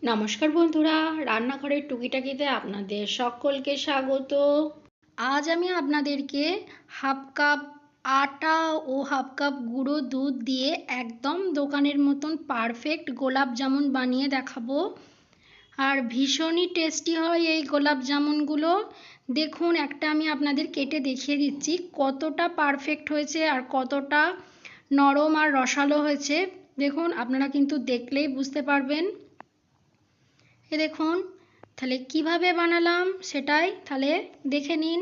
নমস্কার বন্ধুরা, রান্নাঘরের টুকিটাকিতে আপনাদের সকলকে স্বাগত। আজ আমি আপনাদেরকে হাফ কাপ আটা ও হাফ কাপ গুঁড়ো দুধ দিয়ে একদম দোকানের মতন পারফেক্ট গোলাপ জামুন বানিয়ে দেখাবো। আর ভীষণই টেস্টি হয় এই গোলাপ জামুনগুলো। দেখুন, একটা আমি আপনাদের কেটে দেখিয়ে দিচ্ছি কতটা পারফেক্ট হয়েছে আর কতটা নরম আর রসালো হয়েছে। দেখুন, আপনারা কিন্তু দেখলেই বুঝতে পারবেন। দেখুন, তাহলে কিভাবে বানালাম সেটাই তাহলে দেখে নিন।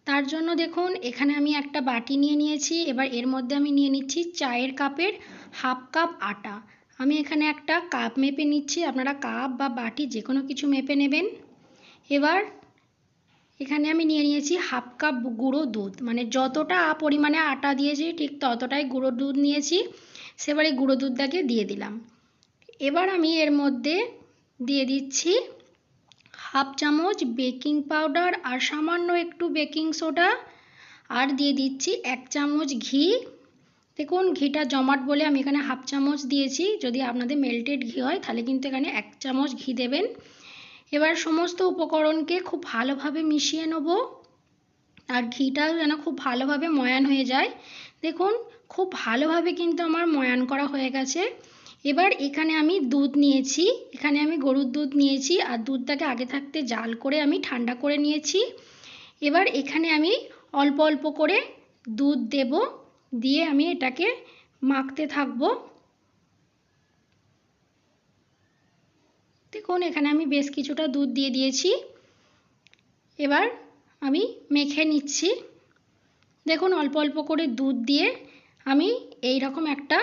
তার জন্য দেখুন, এখানে আমি একটা বাটি নিয়ে নিয়েছি। এবার এর মধ্যে আমি নিয়ে নিচ্ছি চায়ের কাপের হাফ কাপ আটা। আমি এখানে একটা কাপ মেপে নিচ্ছি, আপনারা কাপ বা বাটি যে কোনো কিছু মেপে নেবেন। এবার এখানে আমি নিয়ে নিয়েছি হাফ কাপ গুঁড়ো দুধ, মানে যতটা পরিমাণে আটা দিয়েছি ঠিক ততটাই গুঁড়ো দুধ নিয়েছি। সেবারে গুঁড়ো দুধটাকে দিয়ে দিলাম। এবার আমি এর মধ্যে দিয়ে দিচ্ছি হাফ চামচ বেকিং পাউডার আর সামান্য একটু বেকিং সোডা, আর দিয়ে দিচ্ছি 1 চামচ ঘি। দেখুন, ঘিটা জমাট বলে আমি এখানে হাফ চামচ দিয়েছি। যদি আপনাদের মেল্টেড ঘি হয় তাহলে কিন্তু এখানে 1 চামচ ঘি দেবেন। এবার সমস্ত উপকরণকে খুব ভালোভাবে মিশিয়ে নেব, আর ঘিটাও যেন খুব ভালোভাবে ময়ান হয়ে যায়। দেখুন, খুব ভালোভাবে কিন্তু আমার ময়ান করা হয়ে গেছে। এবার এখানে আমি দুধ নিয়েছি, এখানে আমি গরুর দুধ নিয়েছি, আর দুধটাকে আগে থাকতে জাল করে আমি ঠান্ডা করে নিয়েছি। এবার এখানে আমি অল্প অল্প করে দুধ দেব, দিয়ে আমি এটাকে মাখতে থাকবো। দেখুন, এখানে আমি বেশ কিছুটা দুধ দিয়ে দিয়েছি। এবার আমি মেখে নিচ্ছি। দেখুন, অল্প অল্প করে দুধ দিয়ে আমি এই রকম একটা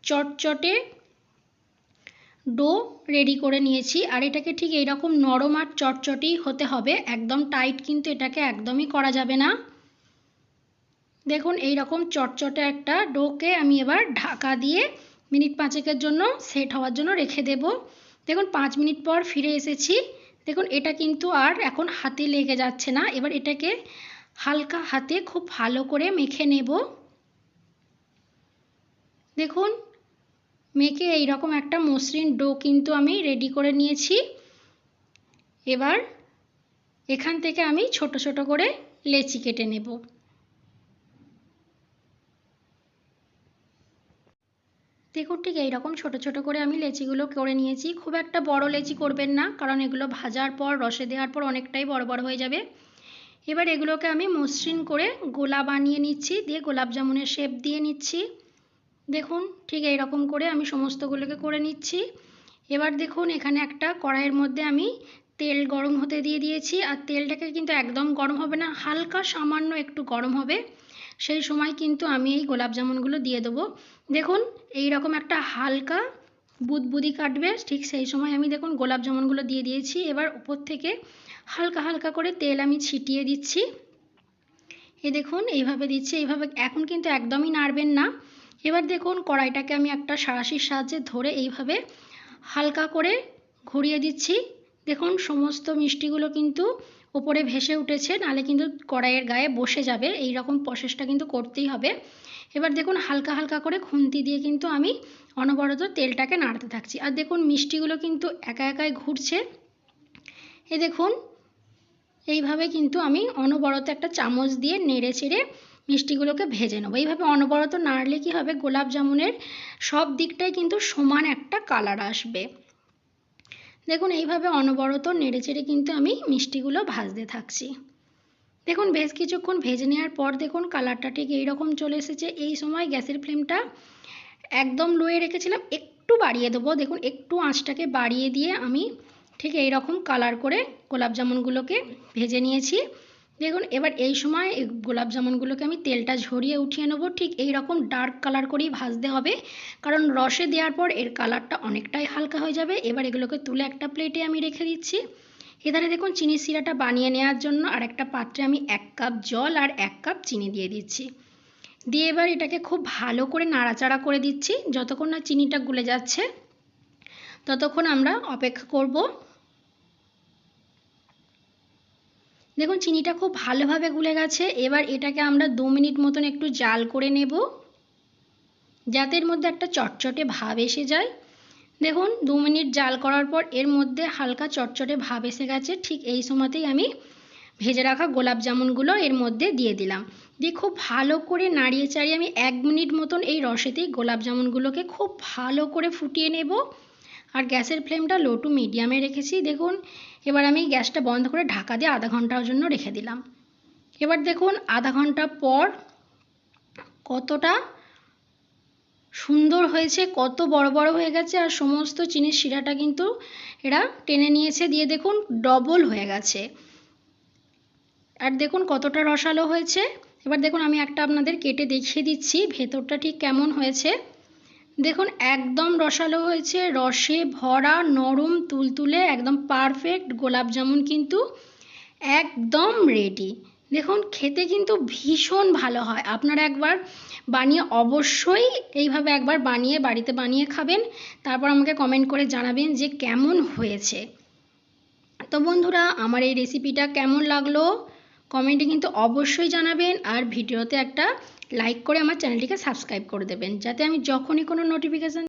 চটচটে ডো রেডি করে নিয়েছি। আর এটাকে ঠিক এইরকম নরম আর চটচটেই হতে হবে, একদম টাইট কিন্তু এটাকে একদমই করা যাবে না। দেখুন, এই রকম চটচটে একটা ডোকে আমি এবার ঢাকা দিয়ে মিনিট 5 জন্য সেট হওয়ার জন্য রেখে দেব। দেখুন, 5 মিনিট পর ফিরে এসেছি। দেখুন, এটা কিন্তু আর এখন হাতে লেগে যাচ্ছে না। এবার এটাকে হালকা হাতে খুব ভালো করে মেখে নেব। দেখুন, মেখে এইরকম একটা মসৃণ ডো কিন্তু আমি রেডি করে নিয়েছি। এবার এখান থেকে আমি ছোট ছোট করে লেচি কেটে নেব। দেখুন, ঠিক এইরকম ছোট ছোট করে আমি লেচিগুলো করে নিয়েছি। খুব একটা বড় লেচি করবেন না, কারণ এগুলো ভাজার পর রসে দেওয়ার পর অনেকটাই বড় বড় হয়ে যাবে। এবার এগুলোকে আমি মসৃণ করে গোলা বানিয়ে নিচ্ছি, দিয়ে গোলাপ জামুনের শেপ দিয়ে নিচ্ছি। দেখুন, ঠিক এইরকম করে আমি সমস্তগুলোকে করে নিচ্ছি। এবার দেখুন, এখানে একটা কড়াইয়ের মধ্যে আমি তেল গরম হতে দিয়ে দিয়েছি। আর তেলটাকে কিন্তু একদম গরম হবে না, হালকা সামান্য একটু গরম হবে। সেই সময় কিন্তু আমি এই গোলাপ জামুনগুলো দিয়ে দেবো। দেখুন, এই রকম একটা হালকা বুদবুদি কাটবে, ঠিক সেই সময় আমি দেখুন গোলাপ জামুনগুলো দিয়ে দিয়েছি। এবার উপর থেকে হালকা হালকা করে তেল আমি ছিটিয়ে দিচ্ছি। এই দেখুন, এইভাবে দিচ্ছি। এইভাবে এখন কিন্তু একদমই নাড়বেন না। এবার দেখুন, কড়াইটাকে আমি একটা সাঁড়াশির সাহায্যে ধরে এইভাবে হালকা করে ঘুরিয়ে দিচ্ছি। দেখুন, সমস্ত মিষ্টিগুলো কিন্তু ওপরে ভেসে উঠেছে, নাহলে কিন্তু কড়াইয়ের গায়ে বসে যাবে। এই রকম প্রসেসটা কিন্তু করতেই হবে। এবার দেখুন, হালকা হালকা করে খুন্তি দিয়ে কিন্তু আমি অনবরত তেলটাকে নাড়তে থাকছি। আর দেখুন, মিষ্টিগুলো কিন্তু একা একাই ঘুরছে। এ দেখুন, এইভাবে কিন্তু আমি অনবরত একটা চামচ দিয়ে নেড়ে চেড়ে মিষ্টিগুলোকে ভেজে নেবো। এইভাবে অনবরত নাড়লে কি হবে, গোলাপ জামুনের সব দিকটাই কিন্তু সমান একটা কালার আসবে। দেখুন, এইভাবে অনবরত নেড়ে চেড়ে কিন্তু আমি মিষ্টিগুলো ভাজতে থাকছি। দেখুন, বেশ কিছুক্ষণ ভেজে নেওয়ার পর দেখুন কালারটা ঠিক এইরকম চলে এসেছে। এই সময় গ্যাসের ফ্লেমটা একদম লোয়ে রেখেছিলাম, একটু বাড়িয়ে দেবো। দেখুন, একটু আঁচটাকে বাড়িয়ে দিয়ে আমি ঠিক এই রকম কালার করে গোলাপ জামুনগুলোকে ভেজে নিয়েছি। দেখুন, এবার এই সময় গোলাপ জামুনগুলোকে আমি তেলটা ঝরিয়ে উঠিয়ে নেবো। ঠিক এই রকম ডার্ক কালার করেই ভাজতে হবে, কারণ রসে দেওয়ার পর এর কালারটা অনেকটাই হালকা হয়ে যাবে। এবার এগুলোকে তুলে একটা প্লেটে আমি রেখে দিচ্ছি। এধারে দেখুন, চিনির শিরাটা বানিয়ে নেওয়ার জন্য আর একটা পাত্রে আমি 1 কাপ জল আর 1 কাপ চিনি দিয়ে দিচ্ছি। দিয়ে এবার এটাকে খুব ভালো করে নাড়াচাড়া করে দিচ্ছি। যতক্ষণ না চিনিটা গলে যাচ্ছে ততক্ষণ আমরা অপেক্ষা করব। দেখুন, চিনিটা খুব ভালোভাবে গলে গেছে। এবার এটাকে আমরা 2 মিনিট মতন একটু জাল করে নেব, যাতে এর মধ্যে একটা চটচটে ভাব এসে যায়। দেখুন 2 মিনিট জাল করার পর এর মধ্যে হালকা চটচটে ভাব এসে গেছে। ঠিক এই সময়তেই আমি ভেজে রাখা গোলাপ জামুনগুলো এর মধ্যে দিয়ে দিলাম। দিয়ে খুব ভালো করে নাড়িয়ে চাড়িয়ে আমি 1 মিনিট মতন এই রসেতেই গোলাপ জামুনগুলোকে খুব ভালো করে ফুটিয়ে নেব। আর গ্যাসের ফ্লেমটা লো টু মিডিয়ামে রেখেছি। দেখুন এবার আমি গ্যাসটা বন্ধ করে ঢাকা দিয়ে আধা ঘন্টার জন্য রেখে দিলাম। এবার দেখুন আধা ঘন্টা পর কতটা সুন্দর হয়েছে, কত বড় বড় হয়ে গেছে, আর সমস্ত চিনির শিরাটা কিন্তু এরা টেনে নিয়েছে। দিয়ে দেখুন ডবল হয়ে গেছে, আর দেখুন কতটা রসালো হয়েছে। এবার দেখুন আমি একটা আপনাদের কেটে দেখিয়ে দিচ্ছি ভেতরটা ঠিক কেমন হয়েছে। দেখুন একদম রসালো হয়েছে, রসে ভরা, নরম তুলতুলে, একদম পারফেক্ট গোলাপ জামুন কিন্তু একদম রেডি। দেখুন খেতে কিন্তু ভীষণ ভালো হয়। আপনারা একবার বানিয়ে অবশ্যই এইভাবে একবার বাড়িতে বানিয়ে খাবেন, তারপর আমাকে কমেন্ট করে জানাবেন যে কেমন হয়েছে। তো বন্ধুরা আমার এই রেসিপিটা কেমন লাগলো কমেন্টে কিন্তু অবশ্যই জানাবেন, আর ভিডিওতে একটা লাইক করে আমার চ্যানেলটিকে সাবস্ক্রাইব করে দেবেন, যাতে আমি যখনই কোনো নোটিফিকেশান